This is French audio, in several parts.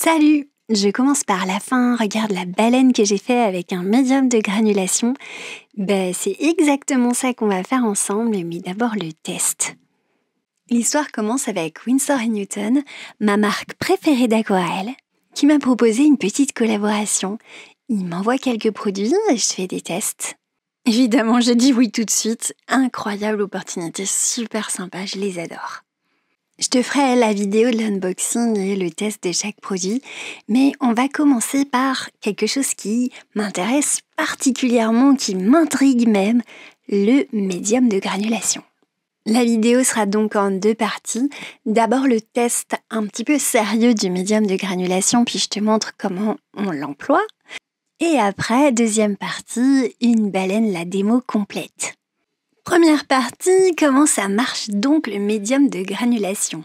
Salut! Je commence par la fin, regarde la baleine que j'ai fait avec un médium de granulation. C'est exactement ça qu'on va faire ensemble, mais d'abord le test. L'histoire commence avec Winsor & Newton, ma marque préférée d'aquarelle, qui m'a proposé une petite collaboration. Il m'envoie quelques produits et je fais des tests. Évidemment, j'ai dit oui tout de suite. Incroyable opportunité, super sympa, je les adore. Je te ferai la vidéo de l'unboxing et le test de chaque produit, mais on va commencer par quelque chose qui m'intéresse particulièrement, qui m'intrigue même, le médium de granulation. La vidéo sera donc en 2 parties. D'abord le test un petit peu sérieux du médium de granulation, puis je te montre comment on l'emploie. Et après, deuxième partie, une baleine, la démo complète. Première partie, comment ça marche donc le médium de granulation?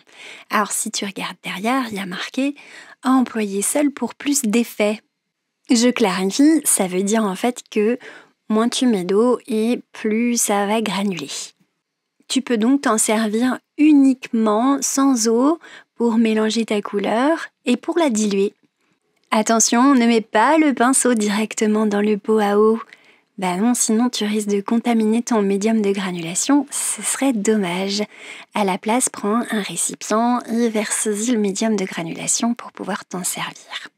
Alors si tu regardes derrière, il y a marqué « à employer seul pour plus d'effet ». Je clarifie, ça veut dire en fait que moins tu mets d'eau et plus ça va granuler. Tu peux donc t'en servir uniquement sans eau pour mélanger ta couleur et pour la diluer. Attention, ne mets pas le pinceau directement dans le pot à eau. Non, sinon tu risques de contaminer ton médium de granulation, ce serait dommage. À la place, prends un récipient et verse-y le médium de granulation pour pouvoir t'en servir.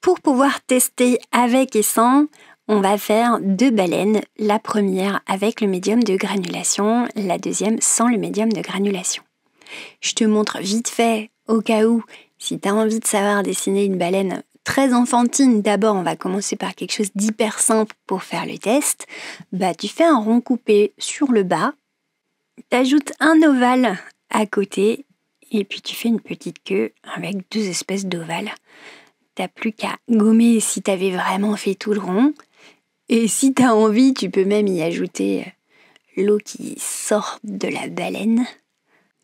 Pour pouvoir tester avec et sans, on va faire 2 baleines. La première avec le médium de granulation, la deuxième sans le médium de granulation. Je te montre vite fait, au cas où, si tu as envie de savoir dessiner une baleine très enfantine, d'abord on va commencer par quelque chose d'hyper simple pour faire le test. Tu fais un rond coupé sur le bas, t'ajoutes un ovale à côté et puis tu fais une petite queue avec 2 espèces d'ovales. T'as plus qu'à gommer si t'avais vraiment fait tout le rond. Et si t'as envie, tu peux même y ajouter l'eau qui sort de la baleine.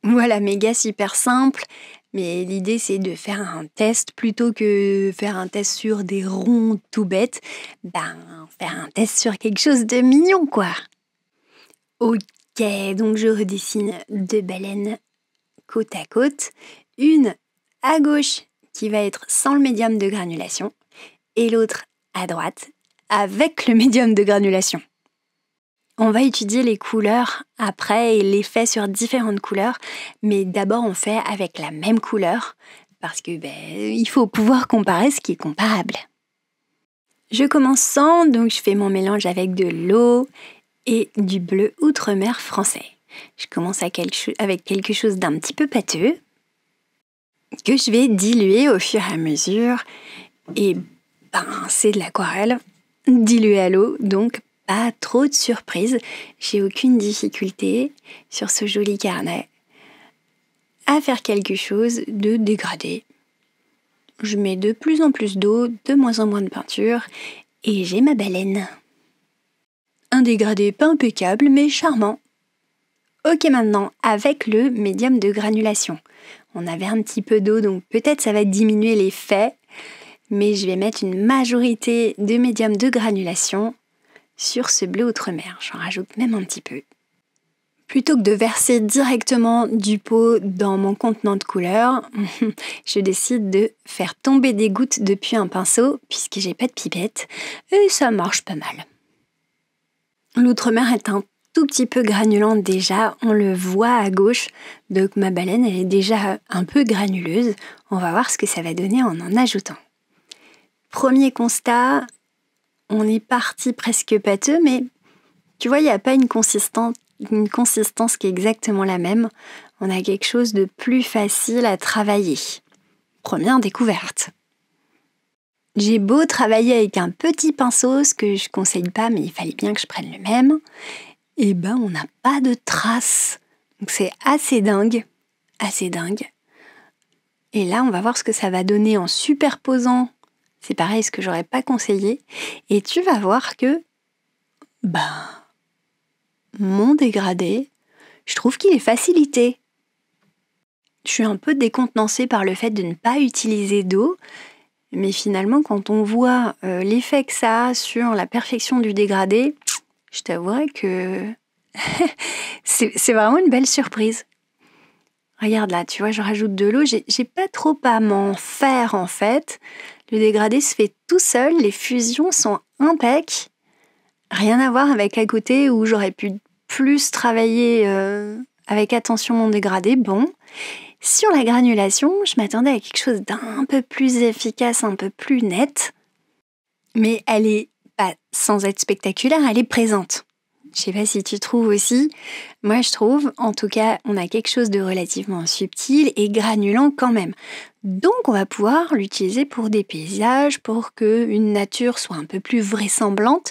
Voilà, méga super simple. Mais l'idée, c'est de faire un test plutôt que faire un test sur des ronds tout bêtes. Faire un test sur quelque chose de mignon, quoi. Ok, donc je redessine 2 baleines côte à côte. Une à gauche qui va être sans le médium de granulation et l'autre à droite avec le médium de granulation. On va étudier les couleurs après et l'effet sur différentes couleurs, mais d'abord on fait avec la même couleur parce que il faut pouvoir comparer ce qui est comparable. Je commence sans, donc je fais mon mélange avec de l'eau et du bleu outre-mer français. Je commence avec quelque chose d'un petit peu pâteux que je vais diluer au fur et à mesure. Et c'est de l'aquarelle diluée à l'eau, donc pas trop de surprise, j'ai aucune difficulté sur ce joli carnet à faire quelque chose de dégradé. Je mets de plus en plus d'eau, de moins en moins de peinture et j'ai ma baleine. Un dégradé pas impeccable mais charmant. Ok, maintenant avec le médium de granulation. On avait un petit peu d'eau donc peut-être ça va diminuer l'effet, mais je vais mettre une majorité de médium de granulation sur ce bleu outre-mer. J'en rajoute même un petit peu. Plutôt que de verser directement du pot dans mon contenant de couleur, je décide de faire tomber des gouttes depuis un pinceau puisque j'ai pas de pipette et ça marche pas mal. L'outre-mer est un tout petit peu granulante déjà, on le voit à gauche, donc ma baleine elle est déjà un peu granuleuse. On va voir ce que ça va donner en ajoutant. Premier constat, on est parti presque pâteux, mais tu vois, il n'y a pas une consistance qui est exactement la même. On a quelque chose de plus facile à travailler. Première découverte. J'ai beau travailler avec un petit pinceau, ce que je ne conseille pas, mais il fallait bien que je prenne le même. On n'a pas de traces. Donc c'est assez dingue. Et là, on va voir ce que ça va donner en superposant. C'est pareil, ce que j'aurais pas conseillé. Et tu vas voir que, mon dégradé, je trouve qu'il est facilité. Je suis un peu décontenancée par le fait de ne pas utiliser d'eau, mais finalement, quand on voit l'effet que ça a sur la perfection du dégradé, je t'avouerai que c'est vraiment une belle surprise. Regarde là, tu vois, je rajoute de l'eau, j'ai pas trop à m'en faire en fait. Le dégradé se fait tout seul, les fusions sont impeccables. Rien à voir avec à côté où j'aurais pu plus travailler avec attention mon dégradé. Bon, sur la granulation, je m'attendais à quelque chose d'un peu plus efficace, un peu plus net. Mais elle est pas sans être spectaculaire, elle est présente. Je sais pas si tu trouves aussi. Moi, je trouve, en tout cas, on a quelque chose de relativement subtil et granulant quand même. Donc, on va pouvoir l'utiliser pour des paysages, pour qu'une nature soit un peu plus vraisemblante,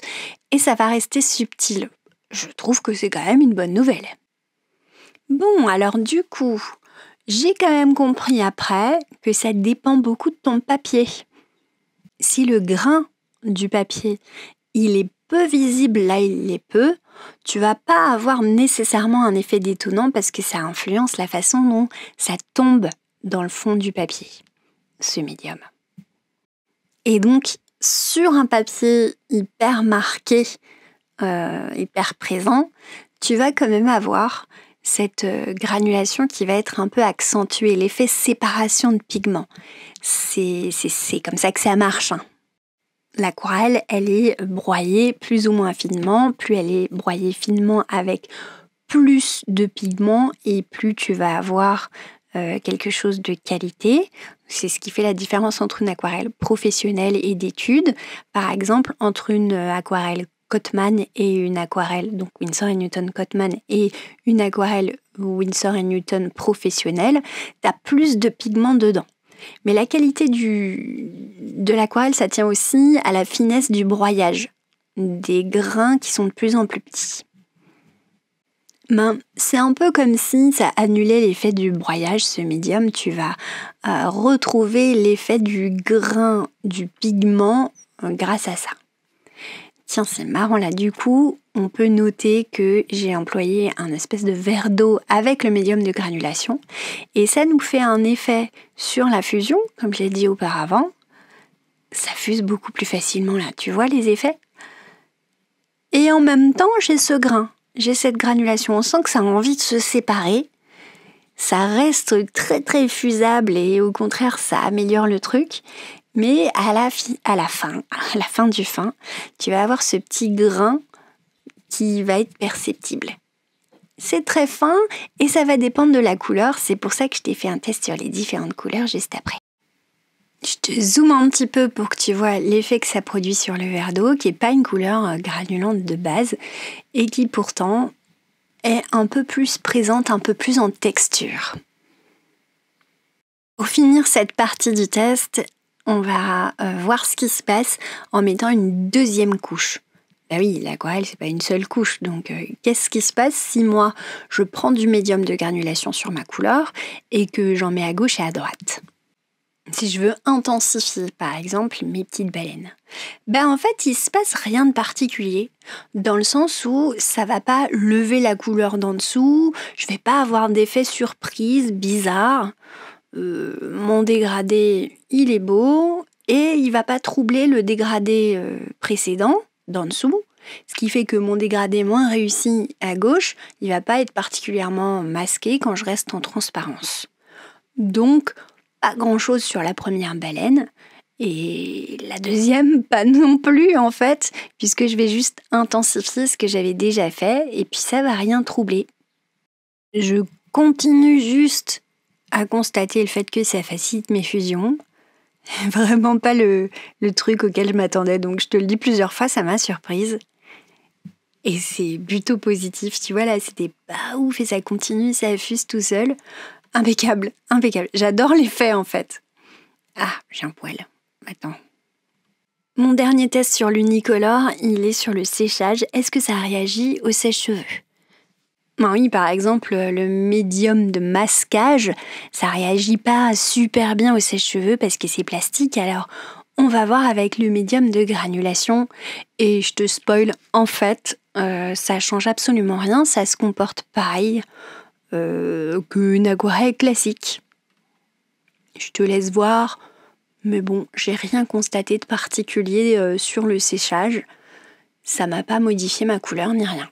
et ça va rester subtil. Je trouve que c'est quand même une bonne nouvelle. Bon, alors du coup, j'ai quand même compris après que ça dépend beaucoup de ton papier. Si le grain du papier, il est peu visible là il est peu, tu vas pas avoir nécessairement un effet détonnant parce que ça influence la façon dont ça tombe dans le fond du papier, ce médium. Et donc, sur un papier hyper marqué, hyper présent, tu vas quand même avoir cette granulation qui va être un peu accentuée, l'effet séparation de pigments. C'est comme ça que ça marche, hein. L'aquarelle, elle est broyée plus ou moins finement. Plus elle est broyée finement avec plus de pigments et plus tu vas avoir quelque chose de qualité. C'est ce qui fait la différence entre une aquarelle professionnelle et d'études. Par exemple, entre une aquarelle Cotman et une aquarelle, donc Winsor & Newton Cotman, et une aquarelle Winsor & Newton professionnelle, tu as plus de pigments dedans. Mais la qualité de l'aquarelle, ça tient aussi à la finesse du broyage, des grains qui sont de plus en plus petits. C'est un peu comme si ça annulait l'effet du broyage, ce médium. Tu vas retrouver l'effet du grain, du pigment grâce à ça. Tiens, c'est marrant là, du coup, on peut noter que j'ai employé un espèce de verre d'eau avec le médium de granulation et ça nous fait un effet sur la fusion, comme je l'ai dit auparavant. Ça fuse beaucoup plus facilement là, tu vois les effets? Et en même temps, j'ai ce grain, j'ai cette granulation, on sent que ça a envie de se séparer. Ça reste très très fusable et au contraire, ça améliore le truc. Mais à la fin du fin, tu vas avoir ce petit grain qui va être perceptible. C'est très fin et ça va dépendre de la couleur. C'est pour ça que je t'ai fait un test sur les différentes couleurs juste après. Je te zoome un petit peu pour que tu vois l'effet que ça produit sur le verre d'eau, qui n'est pas une couleur granulante de base et qui pourtant est un peu plus présente, un peu plus en texture. Pour finir cette partie du test, on va voir ce qui se passe en mettant une deuxième couche. Bah oui, l'aquarelle, c'est pas une seule couche. Donc, qu'est-ce qui se passe si moi, je prends du médium de granulation sur ma couleur et que j'en mets à gauche et à droite? Si je veux intensifier, par exemple, mes petites baleines, en fait, il se passe rien de particulier, dans le sens où ça va pas lever la couleur d'en dessous, je vais pas avoir d'effet surprise, bizarre. Mon dégradé, il est beau et il va pas troubler le dégradé précédent d'en dessous, ce qui fait que mon dégradé moins réussi à gauche, il va pas être particulièrement masqué quand je reste en transparence. Donc, pas grand-chose sur la première baleine et la deuxième, pas non plus en fait, puisque je vais juste intensifier ce que j'avais déjà fait et puis ça va rien troubler. Je continue juste à constater le fait que ça facilite mes fusions. Vraiment pas le truc auquel je m'attendais, donc je te le dis plusieurs fois, ça m'a surprise. Et c'est plutôt positif, tu vois là, c'était pas ouf et ça continue, ça fuse tout seul. Impeccable, impeccable. J'adore l'effet en fait. Ah, j'ai un poil. Attends. Mon dernier test sur l'unicolore, il est sur le séchage. Est-ce que ça réagit au sèche-cheveux ? Oui, par exemple, le médium de masquage, ça réagit pas super bien au sèche-cheveux parce que c'est plastique. Alors, on va voir avec le médium de granulation. Et je te spoil, en fait, ça change absolument rien. Ça se comporte pareil qu'une aquarelle classique. Je te laisse voir. Mais bon, j'ai rien constaté de particulier sur le séchage. Ça m'a pas modifié ma couleur ni rien.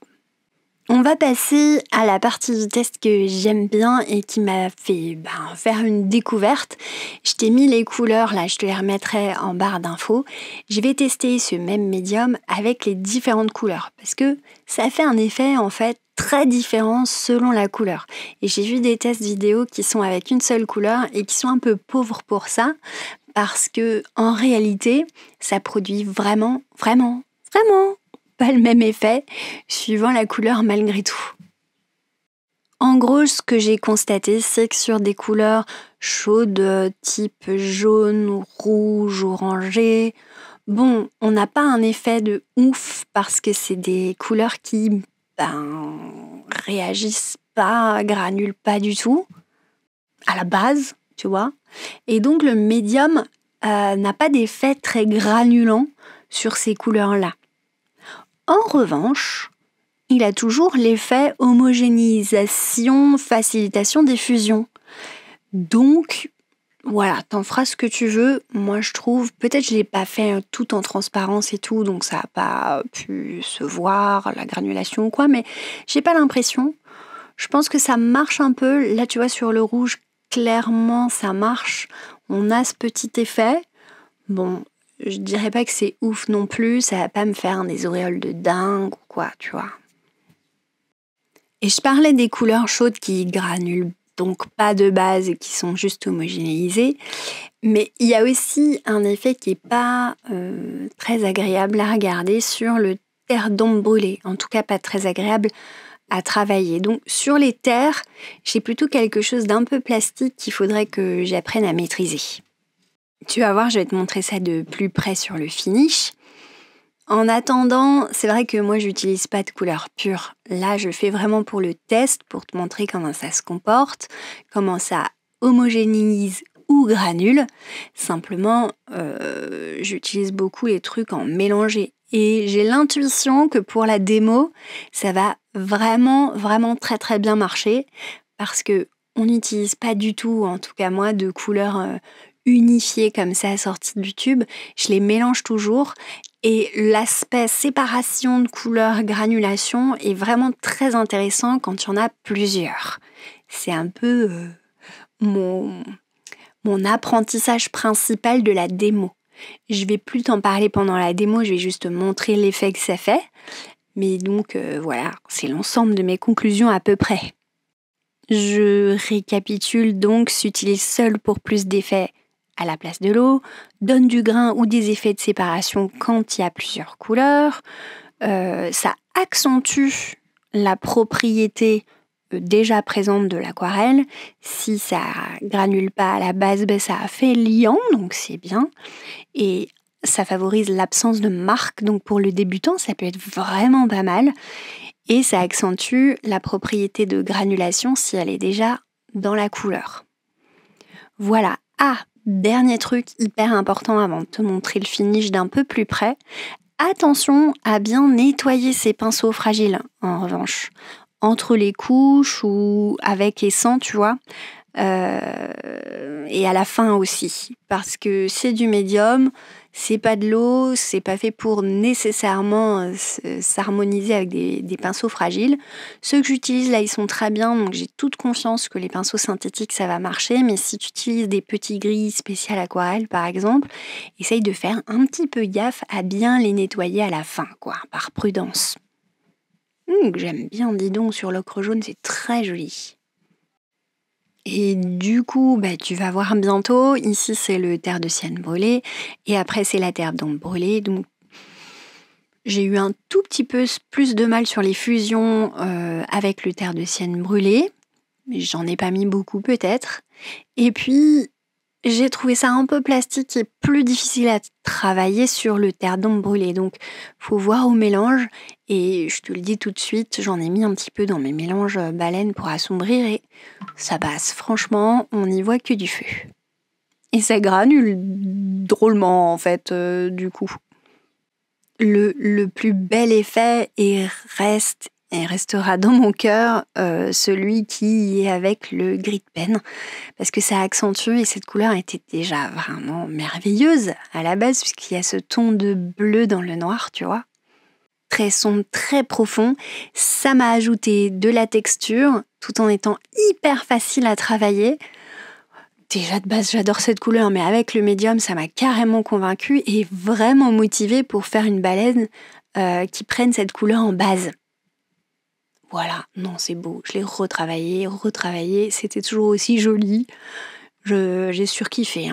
On va passer à la partie du test que j'aime bien et qui m'a fait faire une découverte. Je t'ai mis les couleurs, là je te les remettrai en barre d'infos. Je vais tester ce même médium avec les différentes couleurs parce que ça fait un effet en fait très différent selon la couleur. Et j'ai vu des tests vidéo qui sont avec une seule couleur et qui sont un peu pauvres pour ça parce que en réalité, ça produit vraiment pas le même effet suivant la couleur malgré tout. En gros, ce que j'ai constaté, c'est que sur des couleurs chaudes, type jaune, rouge, orangé, bon, on n'a pas un effet de ouf parce que c'est des couleurs qui réagissent pas, granulent pas du tout à la base, tu vois. Et donc le médium n'a pas d'effet très granulant sur ces couleurs-là. En revanche, il a toujours l'effet homogénéisation, facilitation des fusions. Donc, voilà, t'en feras ce que tu veux. Moi, je trouve, peut-être je l'ai pas fait tout en transparence et tout, donc ça n'a pas pu se voir, la granulation ou quoi, mais j'ai pas l'impression. Je pense que ça marche un peu. Là, tu vois, sur le rouge, clairement, ça marche. On a ce petit effet. Bon, je dirais pas que c'est ouf non plus, ça va pas me faire des auréoles de dingue ou quoi, tu vois. Et je parlais des couleurs chaudes qui granulent donc pas de base et qui sont juste homogénéisées, mais il y a aussi un effet qui est pas très agréable à regarder sur le terre d'ombre brûlée, en tout cas pas très agréable à travailler. Donc sur les terres, j'ai plutôt quelque chose d'un peu plastique qu'il faudrait que j'apprenne à maîtriser. Tu vas voir, je vais te montrer ça de plus près sur le finish. En attendant, c'est vrai que moi, j'utilise pas de couleur pure. Là, je fais vraiment pour le test, pour te montrer comment ça se comporte, comment ça homogénéise ou granule. Simplement, j'utilise beaucoup les trucs en mélangé. Et j'ai l'intuition que pour la démo, ça va vraiment très très bien marcher parce que on n'utilise pas du tout, en tout cas moi, de couleurs unifiées comme ça sorties du tube. Je les mélange toujours et l'aspect séparation de couleurs, granulation est vraiment très intéressant quand il y en a plusieurs. C'est un peu mon apprentissage principal de la démo. Je vais plus t'en parler pendant la démo, je vais juste te montrer l'effet que ça fait. Mais donc voilà, c'est l'ensemble de mes conclusions à peu près. Je récapitule donc, s'utilise seul pour plus d'effets à la place de l'eau, donne du grain ou des effets de séparation quand il y a plusieurs couleurs, ça accentue la propriété déjà présente de l'aquarelle. Si ça granule pas à la base, ça fait liant, donc c'est bien. Et ça favorise l'absence de marque, donc pour le débutant, ça peut être vraiment pas mal. Et ça accentue la propriété de granulation si elle est déjà dans la couleur. Voilà. Ah, dernier truc hyper important avant de te montrer le finish d'un peu plus près. Attention à bien nettoyer ces pinceaux fragiles, en revanche. Entre les couches ou avec les sangs, tu vois. Et à la fin aussi. Parce que c'est du médium, c'est pas de l'eau, c'est pas fait pour nécessairement s'harmoniser avec des pinceaux fragiles. Ceux que j'utilise là, ils sont très bien, donc j'ai toute confiance que les pinceaux synthétiques, ça va marcher. Mais si tu utilises des petits gris spécial aquarelle, par exemple, essaye de faire un petit peu gaffe à bien les nettoyer à la fin, quoi, par prudence. J'aime bien, dis donc, sur l'ocre jaune, c'est très joli. Et du coup, tu vas voir bientôt, ici c'est le terre de sienne brûlée, et après c'est la terre d'ombre brûlée. Donc j'ai eu un tout petit peu plus de mal sur les fusions avec le terre de sienne brûlée, mais j'en ai pas mis beaucoup peut-être. Et puis j'ai trouvé ça un peu plastique et plus difficile à travailler sur le terre d'ombre brûlée. Donc faut voir au mélange. Et je te le dis tout de suite, j'en ai mis un petit peu dans mes mélanges baleine pour assombrir et ça passe. Franchement, on n'y voit que du feu. Et ça granule drôlement en fait, du coup. Le plus bel effet restera dans mon cœur celui qui est avec le gris de pen parce que ça accentue et cette couleur était déjà vraiment merveilleuse à la base puisqu'il y a ce ton de bleu dans le noir, tu vois. très sombre, très profond. Ça m'a ajouté de la texture tout en étant hyper facile à travailler. Déjà de base, j'adore cette couleur, mais avec le médium, ça m'a carrément convaincue et vraiment motivée pour faire une baleine qui prenne cette couleur en base. Voilà, non, c'est beau. Je l'ai retravaillé. C'était toujours aussi joli. J'ai surkiffé.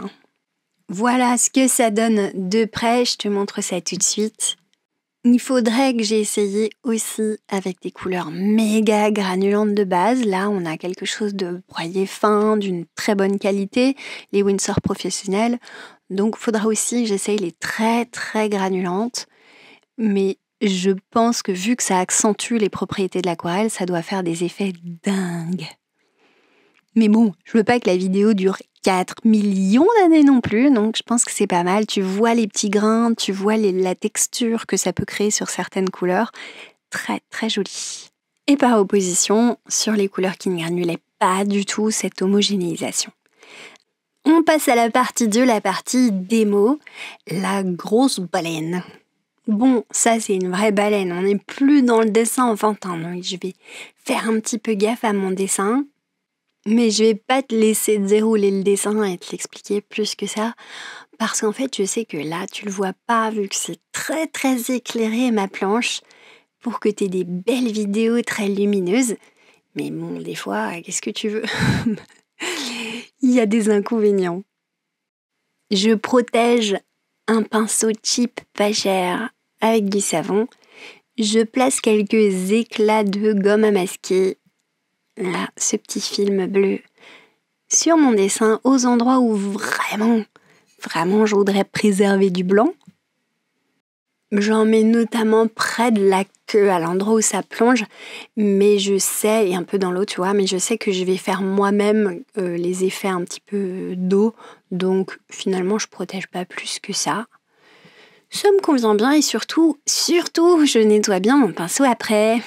Voilà ce que ça donne de près. Je te montre ça tout de suite. Il faudrait que j'ai essayé aussi avec des couleurs méga granulantes de base. Là, on a quelque chose de broyé fin, d'une très bonne qualité, les Winsor professionnels. Donc, il faudra aussi que j'essaye les très très granulantes. Mais je pense que vu que ça accentue les propriétés de l'aquarelle, ça doit faire des effets dingues. Mais bon, je veux pas que la vidéo dure 4 millions d'années non plus, donc je pense que c'est pas mal. Tu vois les petits grains, tu vois la texture que ça peut créer sur certaines couleurs. Très très joli. Et par opposition, sur les couleurs qui ne granulaient pas du tout, cette homogénéisation. On passe à la partie 2, la partie démo, la grosse baleine. Bon, ça c'est une vraie baleine, on n'est plus dans le dessin enfantin, donc je vais faire un petit peu gaffe à mon dessin. Mais je vais pas te laisser dérouler le dessin et te l'expliquer plus que ça, parce qu'en fait, je sais que là, tu le vois pas, vu que c'est très très éclairé ma planche, pour que tu aies des belles vidéos très lumineuses. Mais bon, des fois, qu'est-ce que tu veux? Il y a des inconvénients. Je protège un pinceau cheap pas cher avec du savon. Je place quelques éclats de gomme à masquer. Là, ce petit film bleu sur mon dessin aux endroits où vraiment je voudrais préserver du blanc. J'en mets notamment près de la queue, à l'endroit où ça plonge, mais je sais, et un peu dans l'eau, tu vois, mais je sais que je vais faire moi-même les effets un petit peu d'eau, donc finalement je protège pas plus que ça. Ça me convient bien et surtout, je nettoie bien mon pinceau après.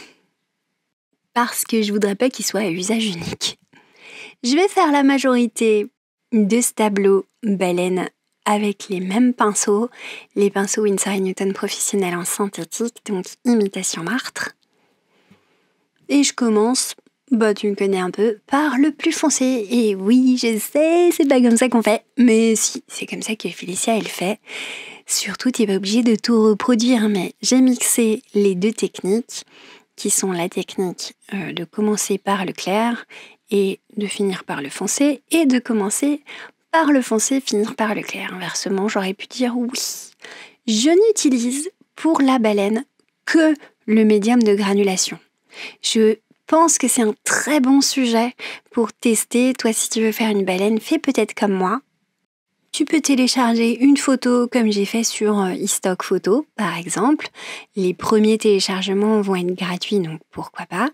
Parce que je voudrais pas qu'il soit à usage unique. Je vais faire la majorité de ce tableau baleine avec les mêmes pinceaux, les pinceaux Winsor & Newton professionnels en synthétique, donc imitation martre. Et je commence, tu me connais un peu, par le plus foncé. Et oui, je sais, c'est pas comme ça qu'on fait, mais si, c'est comme ça que Félicia elle fait. Surtout, t'es pas obligé de tout reproduire, mais j'ai mixé les deux techniques, qui sont la technique de commencer par le clair et de finir par le foncé, et de commencer par le foncé, finir par le clair. Inversement, j'aurais pu dire oui. Je n'utilise pour la baleine que le médium de granulation. Je pense que c'est un très bon sujet pour tester. Toi, si tu veux faire une baleine, fais peut-être comme moi. Tu peux télécharger une photo comme j'ai fait sur iStock Photo, par exemple. Les premiers téléchargements vont être gratuits, donc pourquoi pas.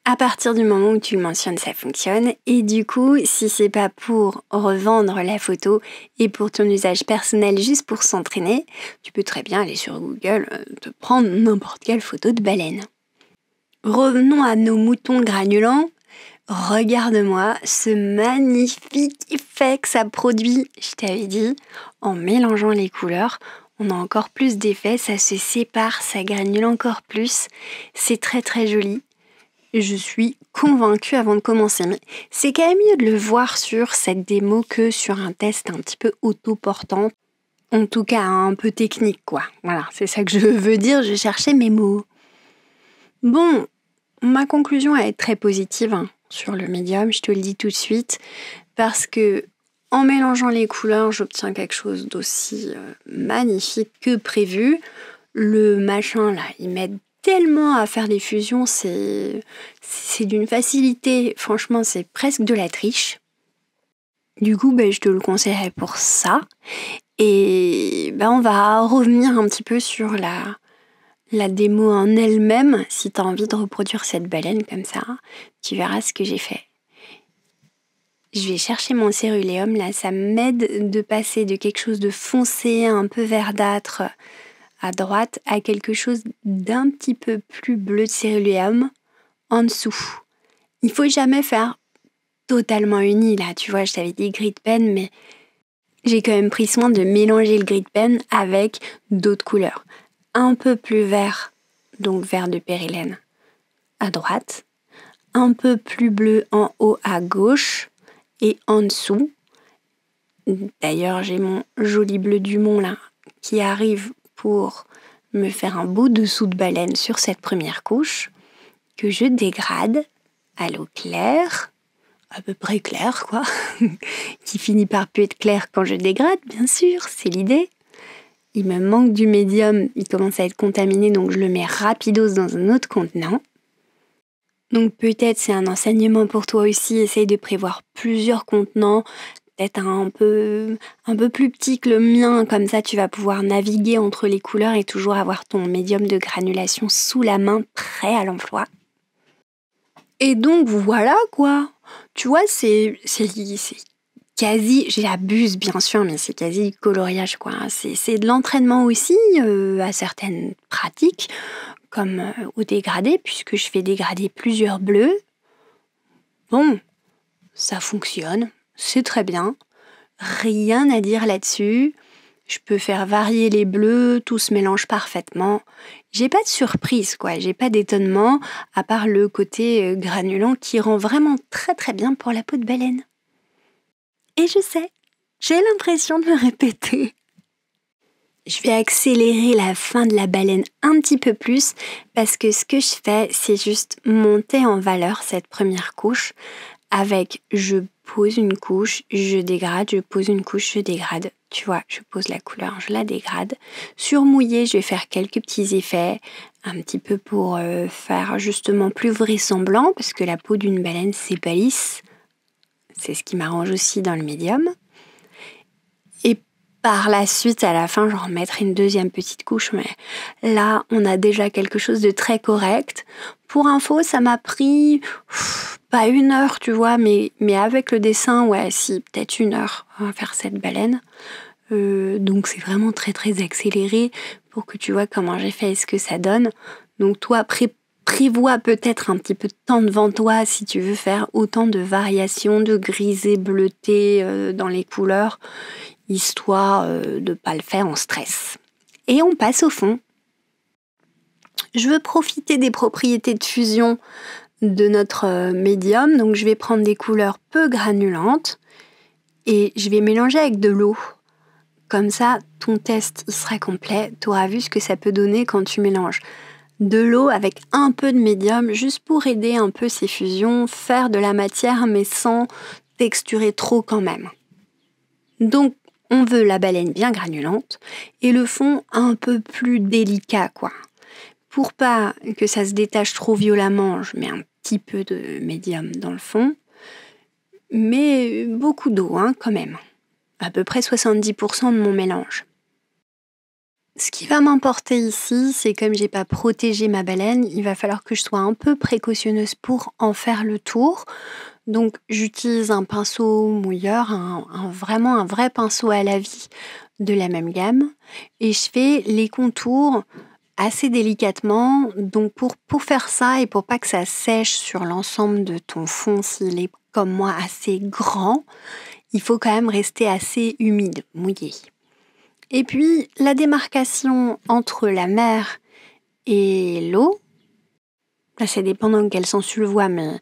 À partir du moment où tu le mentionnes, ça fonctionne. Et du coup, si c'est pas pour revendre la photo et pour ton usage personnel juste pour s'entraîner, tu peux très bien aller sur Google, te prendre n'importe quelle photo de baleine. Revenons à nos moutons granulants. Regarde-moi ce magnifique effet que ça produit, je t'avais dit, en mélangeant les couleurs, on a encore plus d'effets, ça se sépare, ça granule encore plus, c'est très très joli. Je suis convaincue avant de commencer, mais c'est quand même mieux de le voir sur cette démo que sur un test un petit peu autoportant, en tout cas un peu technique quoi. Voilà, c'est ça que je veux dire, je cherchais mes mots. Bon, ma conclusion va être très positive sur le médium, je te le dis tout de suite, parce que en mélangeant les couleurs, j'obtiens quelque chose d'aussi magnifique que prévu. Le machin là, il m'aide tellement à faire des fusions, c'est d'une facilité, franchement c'est presque de la triche. Du coup, je te le conseillerais pour ça. Et on va revenir un petit peu sur la démo en elle-même. Si tu as envie de reproduire cette baleine comme ça, tu verras ce que j'ai fait. Je vais chercher mon céruléum, là ça m'aide de passer de quelque chose de foncé, un peu verdâtre à droite, à quelque chose d'un petit peu plus bleu de céruléum en dessous. Il faut jamais faire totalement uni là, tu vois, je t'avais dit gris de pen, mais j'ai quand même pris soin de mélanger le gris de pen avec d'autres couleurs. un peu plus vert, donc vert de périlène, à droite, un peu plus bleu en haut à gauche et en dessous. D'ailleurs, j'ai mon joli bleu du Mont là qui arrive pour me faire un beau dessous de baleine sur cette première couche que je dégrade à l'eau claire, à peu près claire quoi, qui finit par plus être claire quand je dégrade, bien sûr, c'est l'idée. Il me manque du médium, il commence à être contaminé, donc je le mets rapidos dans un autre contenant. Donc peut-être c'est un enseignement pour toi aussi, essaye de prévoir plusieurs contenants, peut-être un peu plus petit que le mien, comme ça tu vas pouvoir naviguer entre les couleurs et toujours avoir ton médium de granulation sous la main, prêt à l'emploi. Et donc voilà quoi, tu vois c'est quasi, j'abuse bien sûr, mais c'est quasi coloriage quoi. C'est de l'entraînement aussi à certaines pratiques, comme au dégradé, puisque je fais dégrader plusieurs bleus. Bon, ça fonctionne, c'est très bien. Rien à dire là-dessus. Je peux faire varier les bleus, tout se mélange parfaitement. J'ai pas de surprise, quoi. J'ai pas d'étonnement, à part le côté granulant qui rend vraiment très très bien pour la peau de baleine. Et je sais, j'ai l'impression de me répéter. Je vais accélérer la fin de la baleine un petit peu plus parce que ce que je fais, c'est juste monter en valeur cette première couche avec je pose une couche, je dégrade, je pose une couche, je dégrade. Tu vois, je pose la couleur, je la dégrade. Sur mouillé, je vais faire quelques petits effets, un petit peu pour faire justement plus vraisemblant parce que la peau d'une baleine, c'est pas lisse. C'est ce qui m'arrange aussi dans le médium. Et par la suite, à la fin, je remettrai une deuxième petite couche, mais là, on a déjà quelque chose de très correct. Pour info, ça m'a pris pas 1 heure, tu vois, mais avec le dessin, ouais, si, peut-être 1 heure à faire cette baleine. Donc c'est vraiment très très accéléré pour que tu vois comment j'ai fait et ce que ça donne. Donc toi, prévois peut-être un petit peu de temps devant toi si tu veux faire autant de variations, de grisé, bleuté dans les couleurs, histoire de ne pas le faire en stress. Et on passe au fond. Je veux profiter des propriétés de fusion de notre médium, donc je vais prendre des couleurs peu granulantes et je vais mélanger avec de l'eau. Comme ça, ton test il sera complet. Tu auras vu ce que ça peut donner quand tu mélanges de l'eau avec un peu de médium, juste pour aider un peu ces fusions, faire de la matière mais sans texturer trop quand même. Donc, on veut la baleine bien granulante et le fond un peu plus délicat, quoi. Pour pas que ça se détache trop violemment, je mets un petit peu de médium dans le fond, mais beaucoup d'eau, quand même. À peu près 70% de mon mélange. Ce qui va m'importer ici, c'est comme j'ai pas protégé ma baleine, il va falloir que je sois un peu précautionneuse pour en faire le tour. Donc j'utilise un pinceau mouilleur, vraiment un vrai pinceau à la vie de la même gamme. Et je fais les contours assez délicatement. Donc pour faire ça et pour pas que ça sèche sur l'ensemble de ton fond s'il est comme moi assez grand, il faut quand même rester assez humide, mouillé. Et puis la démarcation entre la mer et l'eau, là c'est dépendant de quel sens tu le vois, mais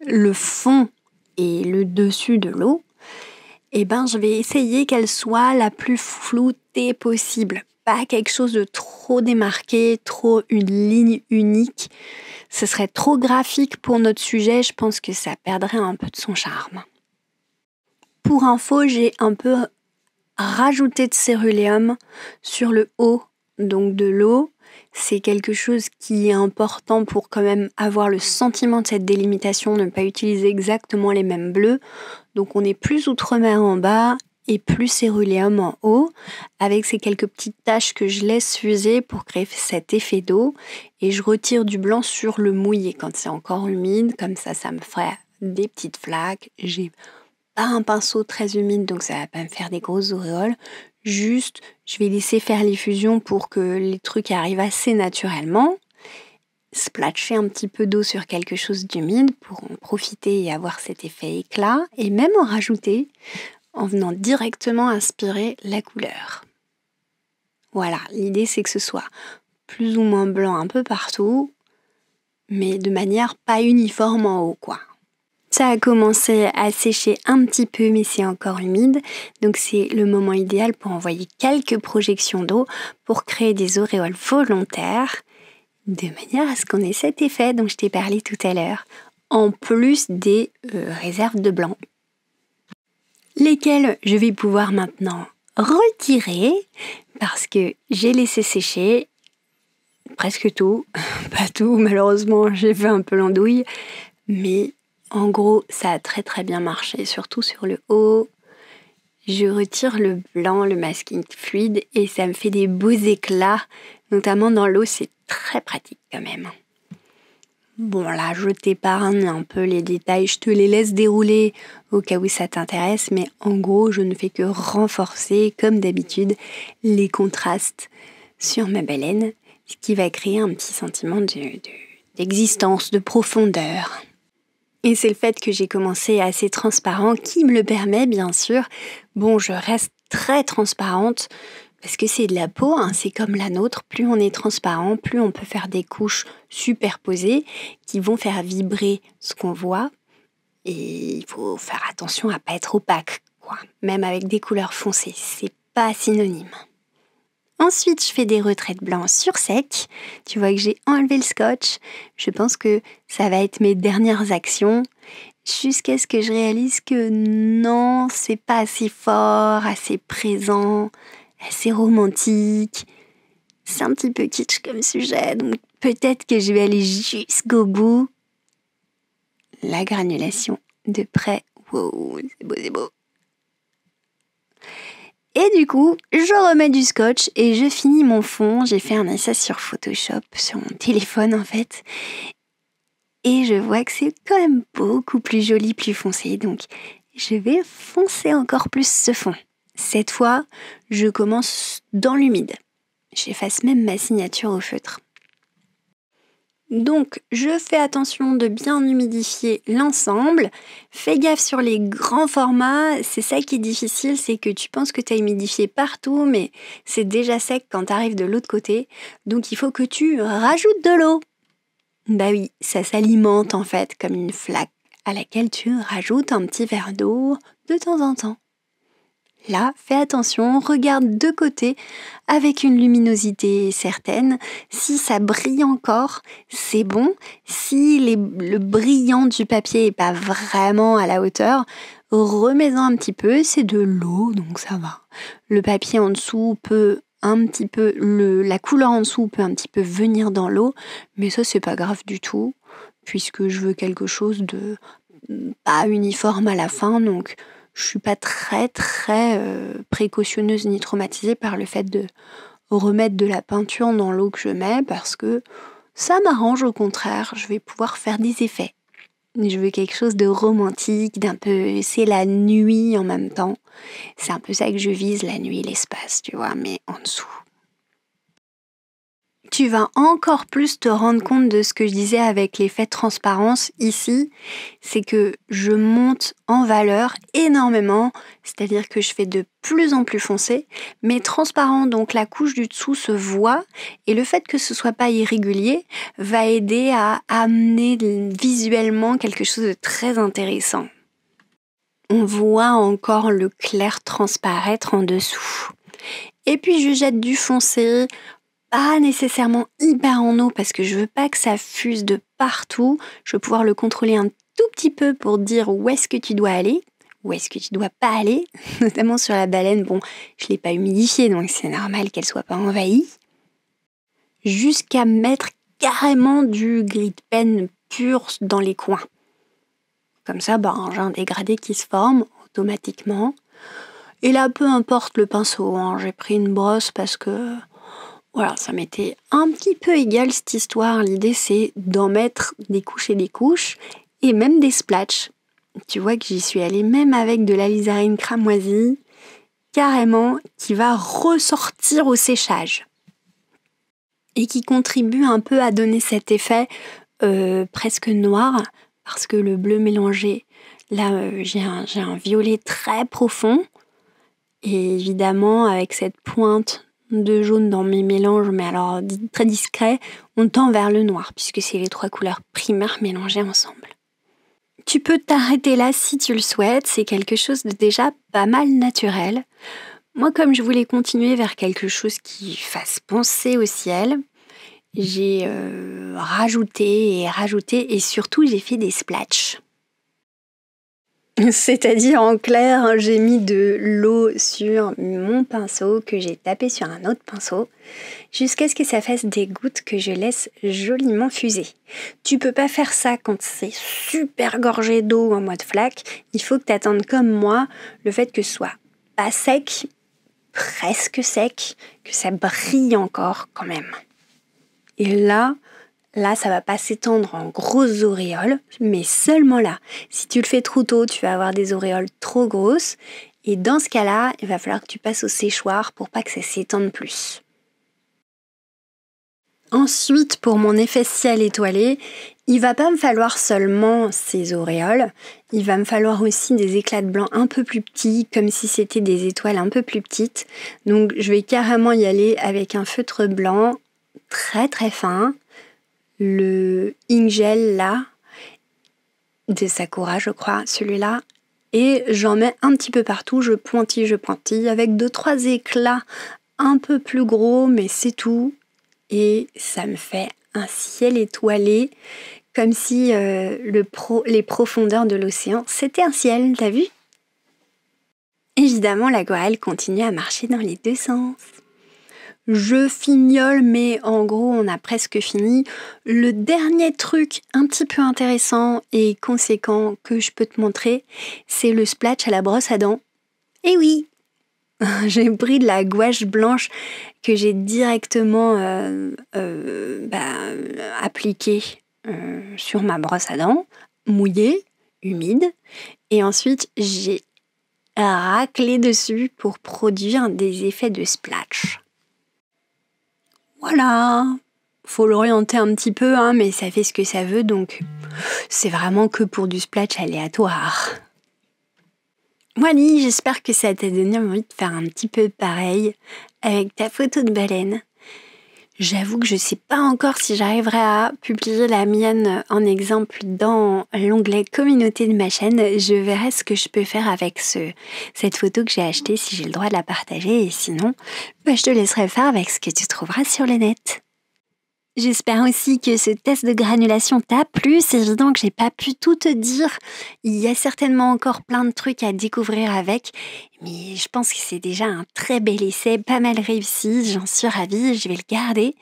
le fond et le dessus de l'eau, je vais essayer qu'elle soit la plus floutée possible. Pas quelque chose de trop démarqué, trop une ligne unique. Ce serait trop graphique pour notre sujet, je pense que ça perdrait un peu de son charme. Pour info, j'ai un peu rajouté de céruléum sur le haut, donc de l'eau. C'est quelque chose qui est important pour quand même avoir le sentiment de cette délimitation, ne pas utiliser exactement les mêmes bleus. Donc on est plus outre-mer en bas et plus céruléum en haut, avec ces quelques petites taches que je laisse fuser pour créer cet effet d'eau. Et je retire du blanc sur le mouillé quand c'est encore humide, comme ça me ferait des petites flaques. J'ai pas un pinceau très humide, donc ça va pas me faire des grosses auréoles. Juste, je vais laisser faire les fusions pour que les trucs arrivent assez naturellement. Splatcher un petit peu d'eau sur quelque chose d'humide pour en profiter et avoir cet effet éclat. Et même en rajouter en venant directement inspirer la couleur. Voilà, l'idée c'est que ce soit plus ou moins blanc un peu partout, mais de manière pas uniforme en haut, quoi. Ça a commencé à sécher un petit peu, mais c'est encore humide, donc c'est le moment idéal pour envoyer quelques projections d'eau pour créer des auréoles volontaires, de manière à ce qu'on ait cet effet dont je t'ai parlé tout à l'heure, en plus des réserves de blanc, lesquelles je vais pouvoir maintenant retirer parce que j'ai laissé sécher presque tout, pas tout malheureusement, j'ai fait un peu l'andouille, mais en gros ça a très très bien marché, surtout sur le haut. Je retire le blanc, le masking fluide et ça me fait des beaux éclats, notamment dans l'eau, c'est très pratique quand même. Bon là, je t'épargne un peu les détails, je te les laisse dérouler au cas où ça t'intéresse, mais en gros, je ne fais que renforcer, comme d'habitude, les contrastes sur ma baleine, ce qui va créer un petit sentiment d'existence, de profondeur. Et c'est le fait que j'ai commencé assez transparent qui me le permet, bien sûr. Bon, je reste très transparente, parce que c'est de la peau, hein, c'est comme la nôtre, plus on est transparent, plus on peut faire des couches superposées qui vont faire vibrer ce qu'on voit. Et il faut faire attention à pas être opaque, quoi. Même avec des couleurs foncées, c'est pas synonyme. Ensuite, je fais des retraits blancs sur sec. Tu vois que j'ai enlevé le scotch. Je pense que ça va être mes dernières actions jusqu'à ce que je réalise que non, c'est pas assez fort, assez présent, assez romantique. C'est un petit peu kitsch comme sujet, donc peut-être que je vais aller jusqu'au bout. La granulation de près, wow, c'est beau, c'est beau. Et du coup, je remets du scotch et je finis mon fond. J'ai fait un essai sur Photoshop, sur mon téléphone en fait. Et je vois que c'est quand même beaucoup plus joli, plus foncé. Donc, je vais foncer encore plus ce fond. Cette fois, je commence dans l'humide. J'efface même ma signature au feutre. Donc, je fais attention de bien humidifier l'ensemble. Fais gaffe sur les grands formats. C'est ça qui est difficile, c'est que tu penses que tu as humidifié partout, mais c'est déjà sec quand tu arrives de l'autre côté. Donc, il faut que tu rajoutes de l'eau. Bah oui, ça s'alimente en fait comme une flaque à laquelle tu rajoutes un petit verre d'eau de temps en temps. Là, fais attention, regarde de côté avec une luminosité certaine. Si ça brille encore, c'est bon. Si le brillant du papier n'est pas vraiment à la hauteur, remets-en un petit peu, c'est de l'eau, donc ça va. Le papier en dessous peut un petit peu, la couleur en dessous peut un petit peu venir dans l'eau, mais ça c'est pas grave du tout, puisque je veux quelque chose de pas uniforme à la fin, donc je suis pas très précautionneuse ni traumatisée par le fait de remettre de la peinture dans l'eau que je mets parce que ça m'arrange au contraire, je vais pouvoir faire des effets. Je veux quelque chose de romantique, d'un peu, c'est la nuit en même temps. C'est un peu ça que je vise, la nuit, l'espace, tu vois, mais en dessous. Tu vas encore plus te rendre compte de ce que je disais avec l'effet de transparence ici, c'est que je monte en valeur énormément, c'est-à-dire que je fais de plus en plus foncé, mais transparent, donc la couche du dessous se voit, et le fait que ce soit pas irrégulier va aider à amener visuellement quelque chose de très intéressant. On voit encore le clair transparaître en dessous. Et puis je jette du foncé, pas nécessairement hyper en eau parce que je veux pas que ça fuse de partout. Je veux pouvoir le contrôler un tout petit peu pour dire où est-ce que tu dois aller, où est-ce que tu dois pas aller, notamment sur la baleine. Bon, je l'ai pas humidifiée donc c'est normal qu'elle soit pas envahie. Jusqu'à mettre carrément du gris de pen pur dans les coins. Comme ça, j'ai un dégradé qui se forme automatiquement. Et là, peu importe le pinceau, hein, j'ai pris une brosse parce que voilà, ça m'était un petit peu égal cette histoire. L'idée, c'est d'en mettre des couches et des couches, et même des splatchs. Tu vois que j'y suis allée même avec de l'alizarine cramoisie, carrément, qui va ressortir au séchage. Et qui contribue un peu à donner cet effet presque noir, parce que le bleu mélangé, là, j'ai un violet très profond, et évidemment, avec cette pointe de jaune dans mes mélanges, mais alors très discret, on tend vers le noir, puisque c'est les 3 couleurs primaires mélangées ensemble. Tu peux t'arrêter là si tu le souhaites, c'est quelque chose de déjà pas mal naturel. Moi, comme je voulais continuer vers quelque chose qui fasse penser au ciel, j'ai rajouté et surtout j'ai fait des splatchs. C'est-à-dire en clair, j'ai mis de l'eau sur mon pinceau que j'ai tapé sur un autre pinceau jusqu'à ce que ça fasse des gouttes que je laisse joliment fuser. Tu peux pas faire ça quand c'est super gorgé d'eau en mode flaque. Il faut que tu attendes comme moi le fait que ce soit pas sec, presque sec, que ça brille encore quand même. Et là, ça va pas s'étendre en grosses auréoles, mais seulement là. Si tu le fais trop tôt, tu vas avoir des auréoles trop grosses. Et dans ce cas-là, il va falloir que tu passes au séchoir pour pas que ça s'étende plus. Ensuite, pour mon effet ciel étoilé, il va pas me falloir seulement ces auréoles, il va me falloir aussi des éclats de blanc un peu plus petits, comme si c'était des étoiles un peu plus petites. Donc je vais carrément y aller avec un feutre blanc très très fin, le Ink Gel là, de Sakura je crois, celui-là, et j'en mets un petit peu partout, je pointille avec 2-3 éclats un peu plus gros, mais c'est tout. Et ça me fait un ciel étoilé, comme si les profondeurs de l'océan, c'était un ciel, t'as vu? Évidemment, l'aquarelle continue à marcher dans les 2 sens. Je fignole, mais en gros, on a presque fini. Le dernier truc un petit peu intéressant et conséquent que je peux te montrer, c'est le splash à la brosse à dents. Eh oui! J'ai pris de la gouache blanche que j'ai directement appliquée sur ma brosse à dents, mouillée, humide, et ensuite j'ai raclé dessus pour produire des effets de splash. Voilà, faut l'orienter un petit peu, hein, mais ça fait ce que ça veut, donc c'est vraiment que pour du splash aléatoire. Voilà, j'espère que ça t'a donné envie de faire un petit peu pareil avec ta photo de baleine. J'avoue que je sais pas encore si j'arriverai à publier la mienne en exemple dans l'onglet communauté de ma chaîne. Je verrai ce que je peux faire avec cette photo que j'ai achetée, si j'ai le droit de la partager, et sinon, je te laisserai faire avec ce que tu trouveras sur le net. J'espère aussi que ce test de granulation t'a plu. C'est évident que j'ai pas pu tout te dire. Il y a certainement encore plein de trucs à découvrir avec, mais je pense que c'est déjà un très bel essai, pas mal réussi. J'en suis ravie, je vais le garder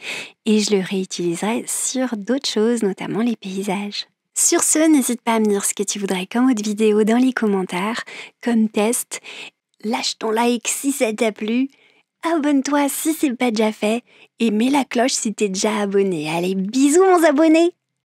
et je le réutiliserai sur d'autres choses, notamment les paysages. Sur ce, n'hésite pas à me dire ce que tu voudrais comme autre vidéo dans les commentaires, comme test. Lâche ton like si ça t'a plu. Abonne-toi si c'est pas déjà fait et mets la cloche si t'es déjà abonné. Allez, bisous mon abonné!